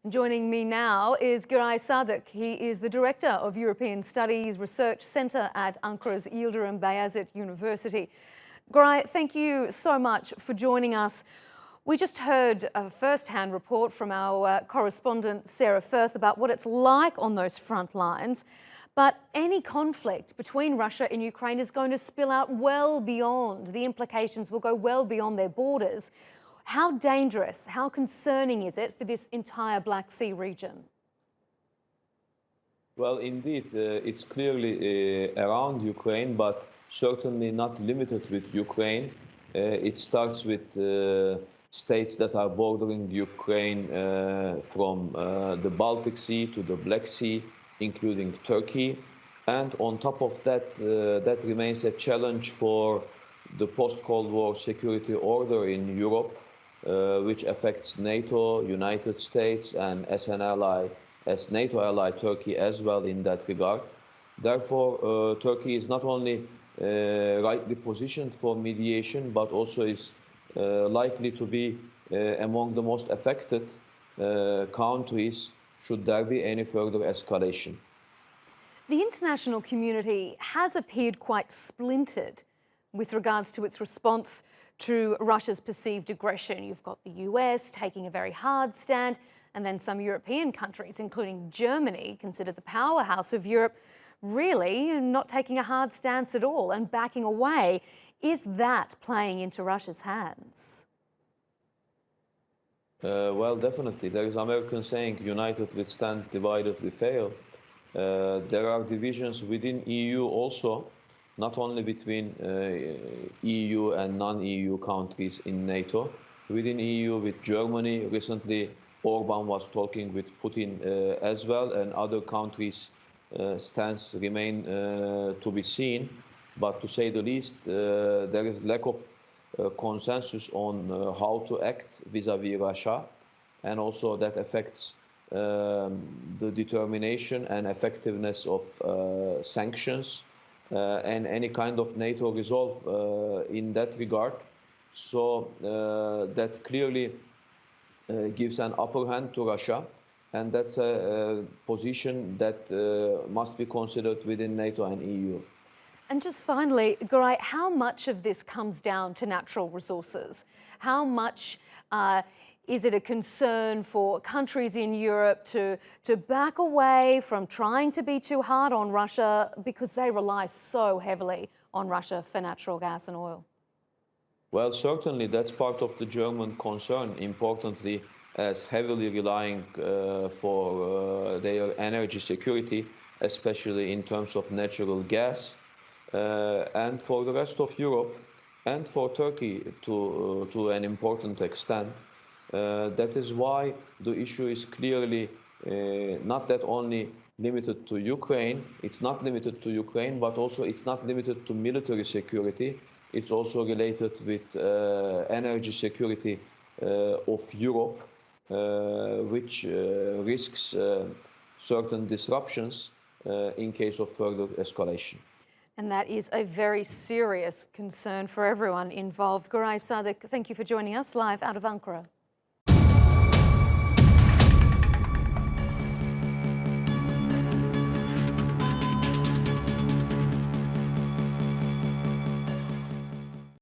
Joining me now is Giray Sadik. He is the Director of European Studies Research Centre at Ankara's Yildirim Beyazıt University. Giray, thank you so much for joining us. We just heard a first-hand report from our correspondent Sarah Firth about what it's like on those front lines. But any conflict between Russia and Ukraine is going to spill out well beyond. The implications will go well beyond their borders. How dangerous, how concerning is it for this entire Black Sea region? Well, indeed, it's clearly around Ukraine, but certainly not limited with Ukraine. It starts with states that are bordering Ukraine from the Baltic Sea to the Black Sea, including Turkey. And on top of that, that remains a challenge for the post-Cold War security order in Europe, which affects NATO, United States, and as NATO ally, Turkey as well in that regard. Therefore, Turkey is not only rightly positioned for mediation, but also is likely to be among the most affected countries should there be any further escalation. The international community has appeared quite splintered with regards to its response to Russia's perceived aggression. You've got the US taking a very hard stand, and then some European countries, including Germany, considered the powerhouse of Europe, really not taking a hard stance at all and backing away. Is that playing into Russia's hands? Well, definitely. There is an American saying, united we stand, divided we fail. There are divisions within EU also, not only between EU and non-EU countries in NATO. Within EU with Germany, recently Orban was talking with Putin as well, and other countries' stance remain to be seen. But to say the least, there is lack of consensus on how to act vis-à-vis Russia, and also that affects the determination and effectiveness of sanctions and any kind of NATO resolve in that regard. So that clearly gives an upper hand to Russia, and that's a position that must be considered within NATO and EU. And just finally, Giray, how much of this comes down to natural resources? How much is it a concern for countries in Europe to back away from trying to be too hard on Russia because they rely so heavily on Russia for natural gas and oil? Well, certainly that's part of the German concern, importantly, as heavily relying for their energy security, especially in terms of natural gas. And for the rest of Europe and for Turkey to an important extent. That is why the issue is clearly not that only limited to Ukraine. It's not limited to Ukraine, but also it's not limited to military security. It's also related with energy security of Europe, which risks certain disruptions in case of further escalation. And that is a very serious concern for everyone involved. Giray Sadik, thank you for joining us live out of Ankara.